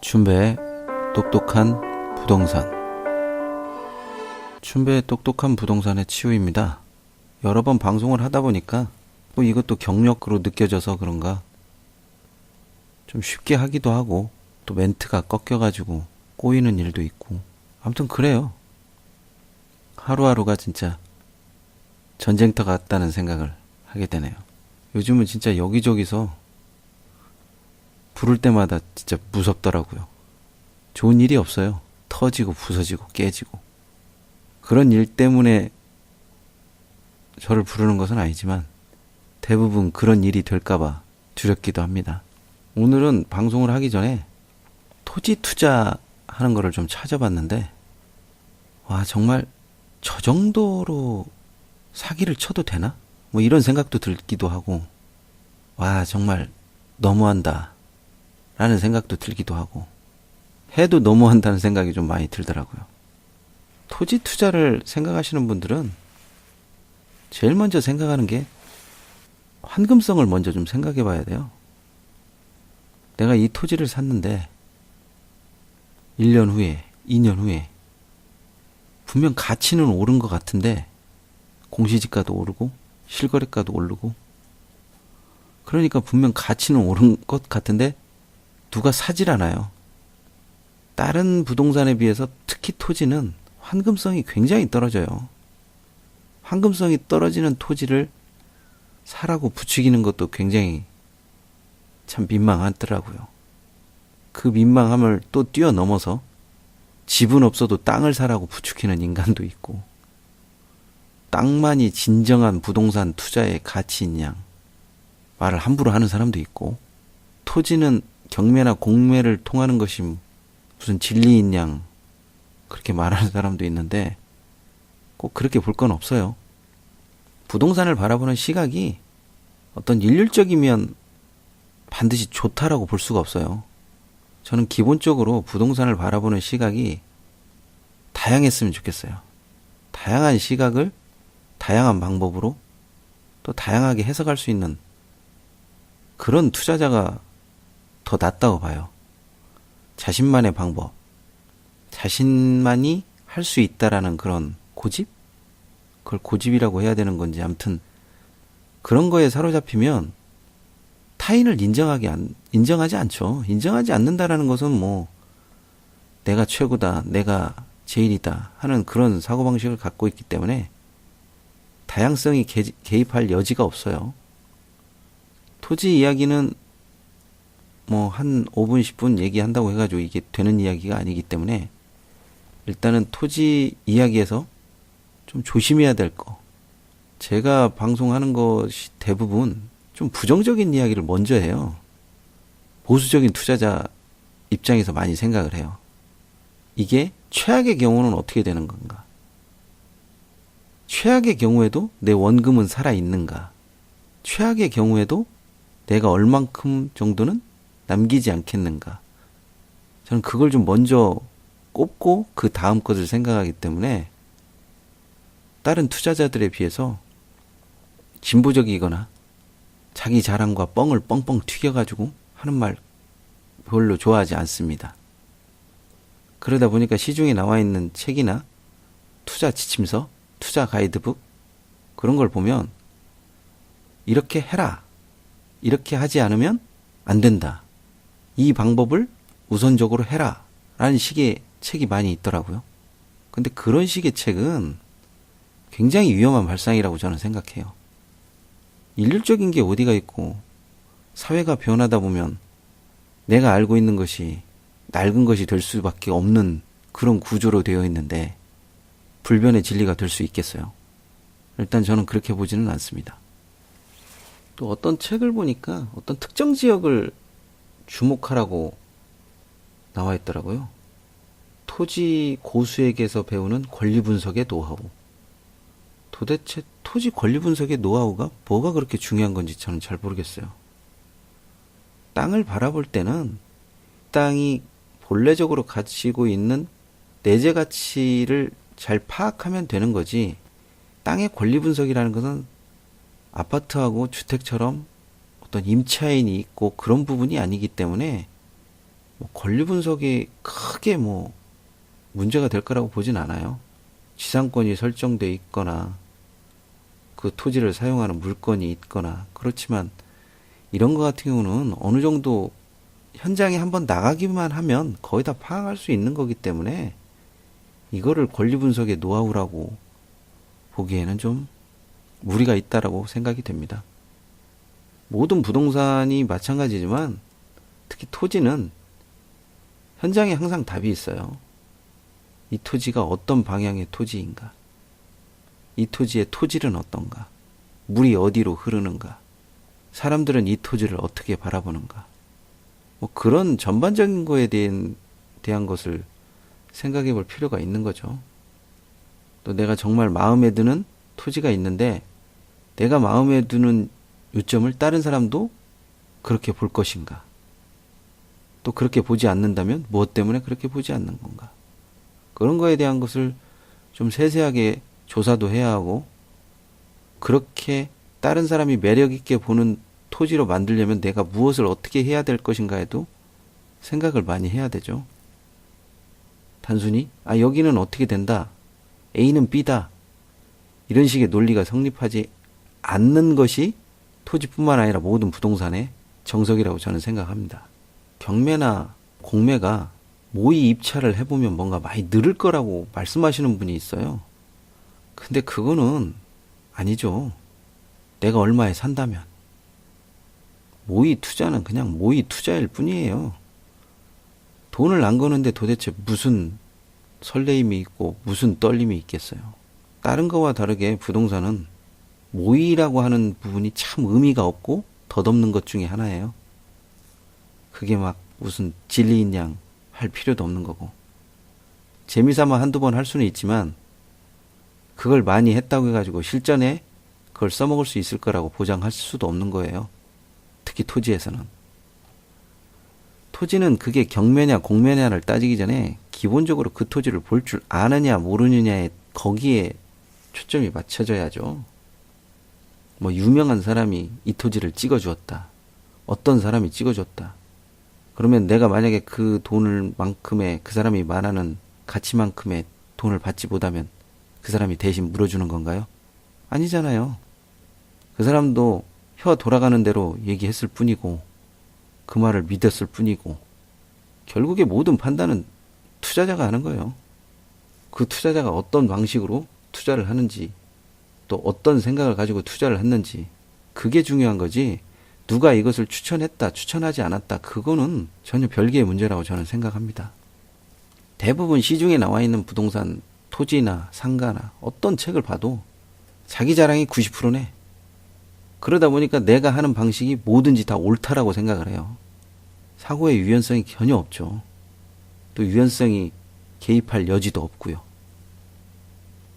춘배의 똑똑한 부동산. 춘배의 똑똑한 부동산의 치우입니다. 여러 번 방송을 하다 보니까 또 이것도 경력으로 느껴져서 그런가 좀 쉽게 하기도 하고 또 멘트가 꺾여가지고 꼬이는 일도 있고 아무튼 그래요. 하루하루가 진짜 전쟁터 같다는 생각을 하게 되네요. 요즘은 진짜 여기저기서 부를 때마다 진짜 무섭더라고요. 좋은 일이 없어요. 터지고 부서지고 깨지고. 그런 일 때문에 저를 부르는 것은 아니지만 대부분 그런 일이 될까봐 두렵기도 합니다. 오늘은 방송을 하기 전에 토지 투자하는 거를 좀 찾아봤는데 와, 정말 저 정도로 사기를 쳐도 되나? 뭐 이런 생각도 들기도 하고 와, 정말 너무한다 라는 생각도 들기도 하고 해도 너무한다는 생각이 좀 많이 들더라고요. 토지 투자를 생각하시는 분들은 제일 먼저 생각하는 게 환금성을 먼저 좀 생각해 봐야 돼요. 내가 이 토지를 샀는데 1년 후에, 2년 후에 분명 가치는 오른 것 같은데 공시지가도 오르고 실거래가도 오르고 그러니까 분명 가치는 오른 것 같은데 누가 사질 않아요. 다른 부동산에 비해서 특히 토지는 환금성이 굉장히 떨어져요. 환금성이 떨어지는 토지를 사라고 부추기는 것도 굉장히 참 민망하더라고요. 그 민망함을 또 뛰어넘어서 집은 없어도 땅을 사라고 부추기는 인간도 있고 땅만이 진정한 부동산 투자의 가치인 양 말을 함부로 하는 사람도 있고 토지는 경매나 공매를 통하는 것이 무슨 진리인 양 그렇게 말하는 사람도 있는데 꼭 그렇게 볼 건 없어요. 부동산을 바라보는 시각이 어떤 일률적이면 반드시 좋다라고 볼 수가 없어요. 저는 기본적으로 부동산을 바라보는 시각이 다양했으면 좋겠어요. 다양한 시각을 다양한 방법으로 또 다양하게 해석할 수 있는 그런 투자자가 더 낫다고 봐요. 자신만의 방법, 자신만이 할 수 있다라는 그런 고집? 그걸 고집이라고 해야 되는 건지 아무튼 그런 거에 사로잡히면 타인을 인정하지 않죠. 인정하지 않는다라는 것은 뭐 내가 최고다, 내가 제일이다 하는 그런 사고방식을 갖고 있기 때문에 다양성이 개입할 여지가 없어요. 토지 이야기는 뭐 한 5분, 10분 얘기한다고 해가지고 이게 되는 이야기가 아니기 때문에 일단은 토지 이야기에서 좀 조심해야 될 거. 제가 방송하는 것이 대부분 좀 부정적인 이야기를 먼저 해요. 보수적인 투자자 입장에서 많이 생각을 해요. 이게 최악의 경우는 어떻게 되는 건가? 최악의 경우에도 내 원금은 살아있는가? 최악의 경우에도 내가 얼만큼 정도는 남기지 않겠는가? 저는 그걸 좀 먼저 꼽고 그 다음 것을 생각하기 때문에 다른 투자자들에 비해서 진보적이거나 자기 자랑과 뻥을 뻥뻥 튀겨가지고 하는 말 별로 좋아하지 않습니다. 그러다 보니까 시중에 나와 있는 책이나 투자 지침서, 투자 가이드북 그런 걸 보면 이렇게 해라, 이렇게 하지 않으면 안 된다, 이 방법을 우선적으로 해라 라는 식의 책이 많이 있더라고요. 근데 그런 식의 책은 굉장히 위험한 발상이라고 저는 생각해요. 일률적인 게 어디가 있고 사회가 변하다 보면 내가 알고 있는 것이 낡은 것이 될 수밖에 없는 그런 구조로 되어 있는데 불변의 진리가 될 수 있겠어요? 일단 저는 그렇게 보지는 않습니다. 또 어떤 책을 보니까 어떤 특정 지역을 주목하라고 나와 있더라고요. 토지 고수에게서 배우는 권리 분석의 노하우. 도대체 토지 권리 분석의 노하우가 뭐가 그렇게 중요한 건지 저는 잘 모르겠어요. 땅을 바라볼 때는 땅이 본래적으로 가지고 있는 내재 가치를 잘 파악하면 되는 거지 땅의 권리 분석이라는 것은 아파트하고 주택처럼 어떤 임차인이 있고 그런 부분이 아니기 때문에 뭐 권리 분석이 크게 뭐 문제가 될 거라고 보진 않아요. 지상권이 설정돼 있거나 그 토지를 사용하는 물건이 있거나 그렇지만 이런 거 같은 경우는 어느 정도 현장에 한번 나가기만 하면 거의 다 파악할 수 있는 거기 때문에 이거를 권리 분석의 노하우라고 보기에는 좀 무리가 있다라고 생각이 됩니다. 모든 부동산이 마찬가지지만 특히 토지는 현장에 항상 답이 있어요. 이 토지가 어떤 방향의 토지인가? 이 토지의 토질은 어떤가? 물이 어디로 흐르는가? 사람들은 이 토지를 어떻게 바라보는가? 뭐 그런 전반적인 거에 대한 것을 생각해 볼 필요가 있는 거죠. 또 내가 정말 마음에 드는 토지가 있는데 내가 마음에 드는 요점을 다른 사람도 그렇게 볼 것인가? 또 그렇게 보지 않는다면 무엇 때문에 그렇게 보지 않는 건가? 그런 거에 대한 것을 좀 세세하게 조사도 해야 하고 그렇게 다른 사람이 매력 있게 보는 토지로 만들려면 내가 무엇을 어떻게 해야 될 것인가에도 생각을 많이 해야 되죠. 단순히 여기는 어떻게 된다. A는 B다. 이런 식의 논리가 성립하지 않는 것이 토지뿐만 아니라 모든 부동산의 정석이라고 저는 생각합니다. 경매나 공매가 모의 입찰을 해보면 뭔가 많이 늘을 거라고 말씀하시는 분이 있어요. 근데 그거는 아니죠. 내가 얼마에 산다면. 모의 투자는 그냥 모의 투자일 뿐이에요. 돈을 안 거는데 도대체 무슨 설레임이 있고 무슨 떨림이 있겠어요. 다른 거와 다르게 부동산은 모의라고 하는 부분이 참 의미가 없고 덧없는 것 중에 하나예요. 그게 막 무슨 진리인 양 할 필요도 없는 거고 재미삼아 한두 번 할 수는 있지만 그걸 많이 했다고 해가지고 실전에 그걸 써먹을 수 있을 거라고 보장할 수도 없는 거예요. 특히 토지에서는. 토지는 그게 경매냐 공매냐를 따지기 전에 기본적으로 그 토지를 볼 줄 아느냐 모르느냐에 거기에 초점이 맞춰져야죠. 뭐 유명한 사람이 이 토지를 찍어주었다. 어떤 사람이 찍어줬다. 그러면 내가 만약에 그 돈을 만큼의 그 사람이 말하는 가치만큼의 돈을 받지 못하면 그 사람이 대신 물어주는 건가요? 아니잖아요. 그 사람도 혀 돌아가는 대로 얘기했을 뿐이고 그 말을 믿었을 뿐이고 결국에 모든 판단은 투자자가 하는 거예요. 그 투자자가 어떤 방식으로 투자를 하는지 또 어떤 생각을 가지고 투자를 했는지 그게 중요한 거지 누가 이것을 추천했다 추천하지 않았다 그거는 전혀 별개의 문제라고 저는 생각합니다. 대부분 시중에 나와 있는 부동산 토지나 상가나 어떤 책을 봐도 자기 자랑이 90%네. 그러다 보니까 내가 하는 방식이 뭐든지 다 옳다라고 생각을 해요. 사고의 유연성이 전혀 없죠. 또 유연성이 개입할 여지도 없고요.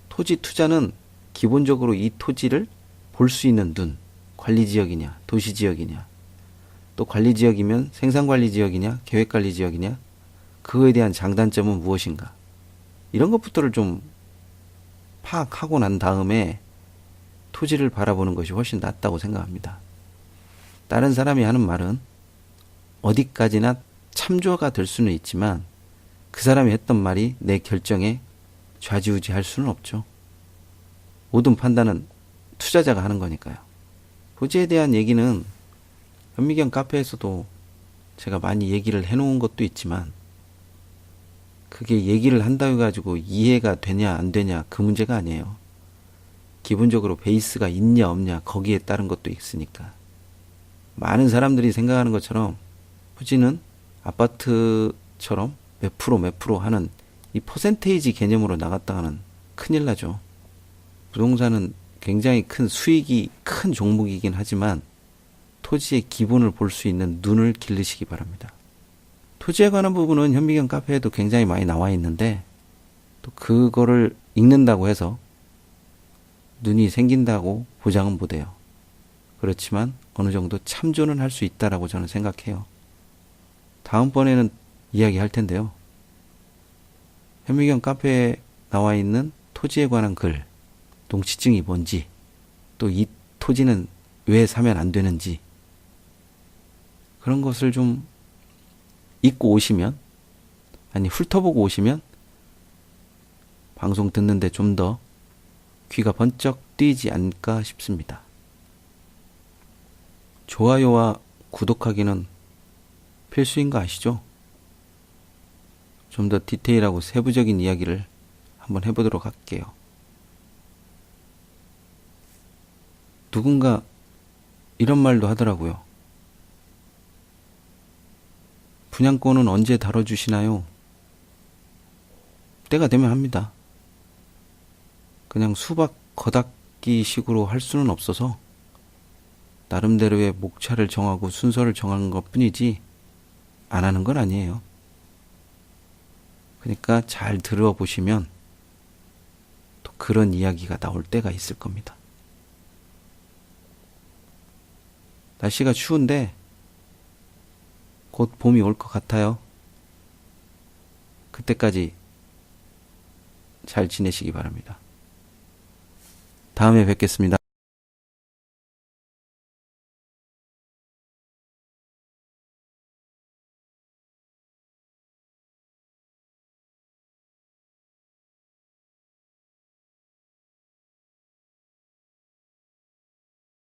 토지 투자는 기본적으로 이 토지를 볼 수 있는 눈, 관리지역이냐, 도시지역이냐, 또 관리지역이면 생산관리지역이냐, 계획관리지역이냐, 그거에 대한 장단점은 무엇인가. 이런 것부터를 좀 파악하고 난 다음에 토지를 바라보는 것이 훨씬 낫다고 생각합니다. 다른 사람이 하는 말은 어디까지나 참조가 될 수는 있지만 그 사람이 했던 말이 내 결정에 좌지우지할 수는 없죠. 모든 판단은 투자자가 하는 거니까요. 토지에 대한 얘기는 현미경 카페에서도 제가 많이 얘기를 해놓은 것도 있지만 그게 얘기를 한다고 해가지고 이해가 되냐 안 되냐 그 문제가 아니에요. 기본적으로 베이스가 있냐 없냐 거기에 따른 것도 있으니까. 많은 사람들이 생각하는 것처럼 토지는 아파트처럼 몇 프로 하는 이 퍼센테이지 개념으로 나갔다가는 큰일 나죠. 부동산은 굉장히 큰 수익이 큰 종목이긴 하지만 토지의 기본을 볼 수 있는 눈을 기르시기 바랍니다. 토지에 관한 부분은 현미경 카페에도 굉장히 많이 나와 있는데 또 그거를 읽는다고 해서 눈이 생긴다고 보장은 못해요. 그렇지만 어느 정도 참조는 할 수 있다라고 저는 생각해요. 다음번에는 이야기할 텐데요. 현미경 카페에 나와 있는 토지에 관한 글, 농지증이 뭔지, 또 이 토지는 왜 사면 안 되는지 그런 것을 좀 잊고 오시면, 아니 훑어보고 오시면 방송 듣는데 좀 더 귀가 번쩍 뜨이지 않을까 싶습니다. 좋아요와 구독하기는 필수인 거 아시죠? 좀 더 디테일하고 세부적인 이야기를 한번 해보도록 할게요. 누군가 이런 말도 하더라고요. 분양권은 언제 다뤄주시나요? 때가 되면 합니다. 그냥 수박 거닫기 식으로 할 수는 없어서 나름대로의 목차를 정하고 순서를 정한 것 뿐이지 안 하는 건 아니에요. 그러니까 잘 들어보시면 또 그런 이야기가 나올 때가 있을 겁니다. 날씨가 추운데 곧 봄이 올 것 같아요. 그때까지 잘 지내시기 바랍니다. 다음에 뵙겠습니다.